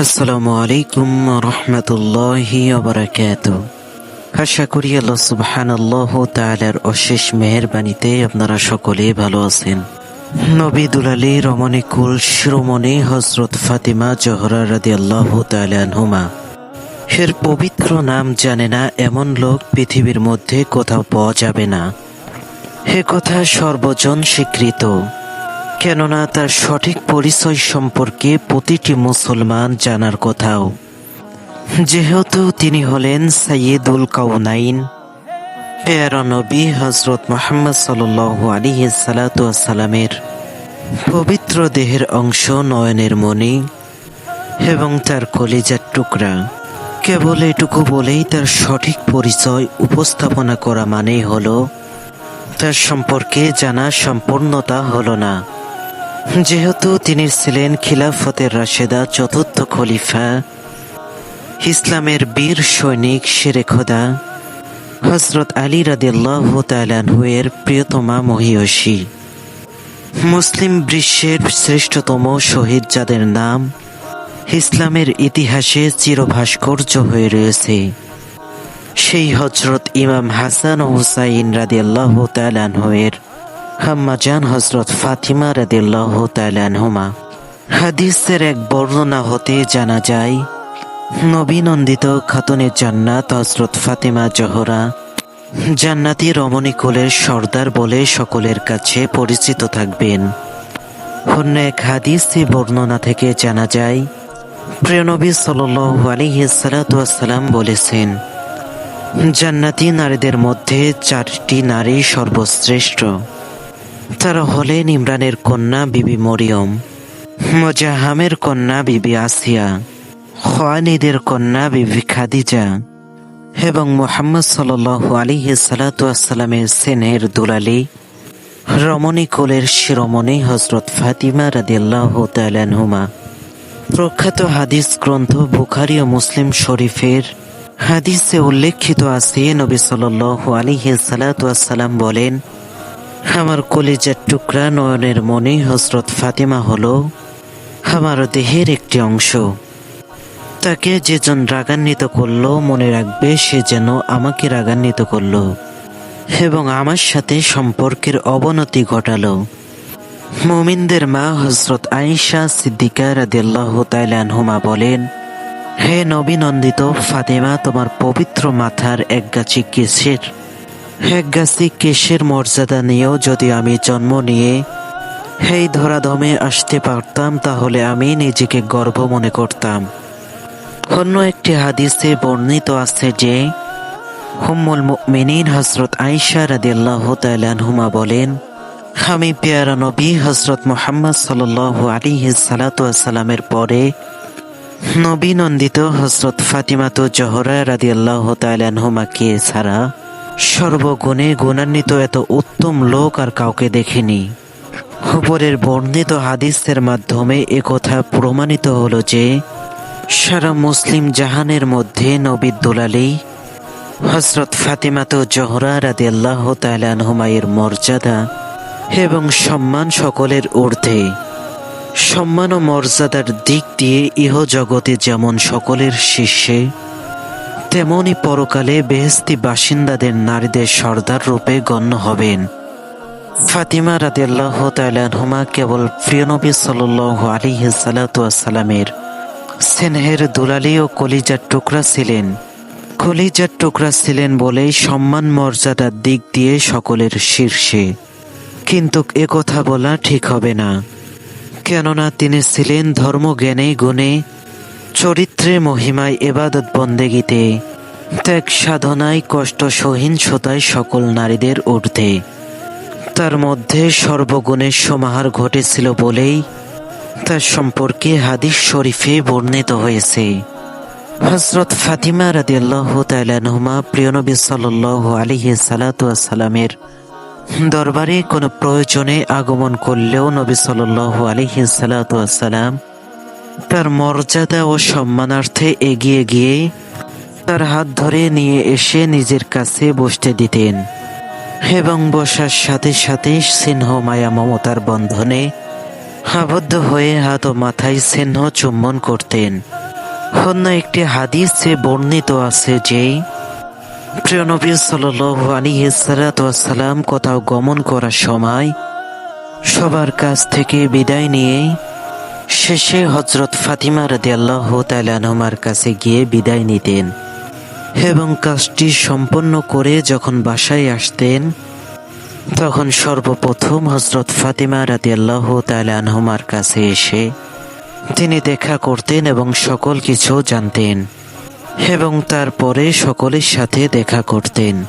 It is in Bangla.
আসসালামু আলাইকুম রহমতুল্লাহি ওয়াবারাকাতুহু। আশা করি আল্লাহ সুবহানাল্লাহু তাআলার অশেষ মেহেরবানিতে আপনারা সকলে ভালো আছেন। নবী দুলালী রমণীকুল শিরোমণি হযরত ফাতিমা জোহরা রাদিয়াল্লাহু তাআলা আনহুমা এর পবিত্র নাম জানে না এমন লোক পৃথিবীর মধ্যে কোথাও পাওয়া যাবে না। এ কথা সর্বজন স্বীকৃত, কেননা তার সঠিক পরিচয় সম্পর্কে প্রতিটি মুসলমান জানার কথাও, যেহেতু তিনি হলেন সাইয়্যিদুল কাউনাইন, প্যারা নবী হযরত মুহাম্মদ সাল্লাল্লাহু আলাইহি সাল্লাতু ওয়াসসালামের পবিত্র দেহের অংশ, নয়নের মণি এবং তার কলিজার টুকরা। কেবল এটুকু বলেই তার সঠিক পরিচয় উপস্থাপনা করা মানেই হলো তার সম্পর্কে জানা সম্পূর্ণতা হলো না। যেহেতু তিনি ছিলেন খিলাফতের রাশেদা চতুর্থ খলিফা, ইসলামের বীর সৈনিক শেরে খোদা হযরত আলী রাদিয়াল্লাহু তাআলা আনহু এর প্রিয়তমা মহিয়সী, মুসলিম বিশ্বের শ্রেষ্ঠতম শহীদ, যাদের নাম ইসলামের ইতিহাসে চিরভাস্কর্য হয়ে রয়েছে, সেই হযরত ইমাম হাসান ও হুসাইন রাদিয়াল্লাহু তাআলা আনহু এর আম্মাজান হযরত ফাতিমা রাদিয়াল্লাহু তাআলা আনহুমা। হাদিসের এক বর্ণনা হতে জানা যায়, নবী নন্দিত খাতুনে জান্নাত হযরত ফাতিমা জোহরা জান্নাতি রমণী কুলের সর্দার বলে সকলের কাছে পরিচিত থাকবেন। অন্য এক হাদিসে বর্ণনা থেকে জানা যায়, প্রিয় নবী সাল্লাল্লাহু আলাইহি সাল্লাতু ওয়াসসালাম বলেছেন, জান্নাতি নারীদের মধ্যে 4টি নারী সর্বশ্রেষ্ঠ। তারা হলেন ইমরানের কন্যা বিবি মরিয়ম, মুজাহামের কন্যা বিবি আসিয়া, খুয়াইলিদের কন্যা বিবি খাদিজা এবং মুহাম্মদ সাল্লাল্লাহু আলাইহি সাল্লাতু ওয়াসসালামের স্নেহের দুলালী রমণী কুলের শিরোমণি হযরত ফাতিমা রাদিয়াল্লাহু তাআলা আনহুমা। প্রখ্যাত হাদিস গ্রন্থ বুখারী ও মুসলিম শরীফের হাদিসে উল্লেখিত আছে, নবী সাল্লাল্লাহু আলাইহি সাল্লাতু ওয়াসসালাম বলেন, আমার কলিজার টুকরা, নয়নের মণি হযরত ফাতিমা হলো আমার দেহের একটি অংশ। তাকে যেজন রাগান্বিত করলো, মনে রাখবে সে যেন আমাকে রাগান্বিত করলো এবং আমার সাথে সম্পর্কের অবনতি ঘটালো। মুমিনদের মা হযরত আয়েশা সিদ্দিকা রাদিয়াল্লাহু তাআলা আনহুমা বলেন, হে নবী নন্দিত ফাতিমা, তোমার পবিত্র মাথার এক গাছি কেশের মর্যাদা নিয়েও যদি আমি জন্ম নিয়ে এই ধরাধামে আসতে পারতাম, তাহলে আমি নিজেকে গর্ব মনে করতাম। অন্য একটি হাদিসে বর্ণিত আছে যে, উম্মুল মুমিনিন হযরত আয়েশা রাদিয়াল্লাহু তাআলা আনহুমা বলেন, আমি পেয়ারা নবী হযরত মুহাম্মদ সাল্লাল্লাহু আলাইহি সাল্লাতু ওয়াসসালামের পরে নবী নন্দিত হযরত ফাতিমা জোহরা রাদিয়াল্লাহু তাআলা আনহুমাকে ছাড়া সর্বগুণে গুণান্বিত এত উত্তম লোক আর কাউকে দেখিনি। উপরের বর্ণিত হাদিসের মাধ্যমে একথা প্রমাণিত হলো যে, সারা মুসলিম জাহানের মধ্যে নবীর দুলালী হযরত ফাতিমা জোহরা রাদিয়াল্লাহু তাআলা আনহুমা এর মর্যাদা এবং সম্মান সকলের ঊর্ধ্বে। সম্মান ও মর্যাদার দিক দিয়ে ইহজগতে যেমন সকলের শীর্ষে, তেমনি পরকালে বেহেশতি বাসিন্দাদের নারীদের সর্দার রূপে গণ্য হবেন। ফাতিমা রাদিয়াল্লাহু তাআলা আনহুমা কেবল প্রিয় নবী সাল্লাল্লাহু আলাইহি সাল্লাতু ওয়াসসালামের স্নেহের দুলালী ও কলিজার টুকরা ছিলেন। কলিজার টুকরা ছিলেন বলেই সম্মান মর্যাদার দিক দিয়ে সকলের শীর্ষে। কিন্তু একথা বলা ঠিক হবে না, কেননা তিনি ছিলেন ধর্মজ্ঞানে, গুণে, চরিত্রে, মহিমায়, ইবাদত বন্দেগীতে, ত্যাগ সাধনায়, কষ্ট সহিংসতায় সকল নারীদের ঊর্ধ্বে। তার মধ্যে সর্বগুণের সমাহার ঘটেছিল বলেই তার সম্পর্কে হাদিস শরীফে বর্ণিত হয়েছে। হযরত ফাতিমা রাদিয়াল্লাহু তাআলা আনহুমা প্রিয় নবী সাল্লাল্লাহু আলাইহি সাল্লাতু ওয়াসসালামের দরবারে কোনো প্রয়োজনে আগমন করলেও নবী সাল্লাল্লাহু আলাইহি সাল্লাতু ওয়াসসালাম তার মর্যাদা ও সম্মানার্থে এগিয়ে গিয়ে তার হাত ধরে নিয়ে এসে নিজের কাছে বসতে দিতেন এবং বসার সাথে সাথে স্নেহ মায়া মমতার বন্ধনে আবদ্ধ হয়ে হাত ও মাথায় স্নেহ চুম্বন করতেন। অন্য একটি হাদিসে বর্ণিত আছে যে প্রিয় নবী সাল্লাল্লাহু আলাইহি সাল্লাম কোথাও গমন করার সময় সবার কাছ থেকে বিদায় নিয়ে শেষে হযরত ফাতিমা রাদিয়াল্লাহু তাআলা আনহার কাছে গিয়ে বিদায় নিতেন এবং কাজটি সম্পন্ন করে যখন বাসায় আসতেন তখন সর্বপ্রথম হযরত ফাতিমা রাদিয়াল্লাহু তাআলা আনহার কাছে এসে তিনি দেখা করতেন এবং সকল কিছু জানতেন এবং তারপরে সকলের সাথে দেখা করতেন।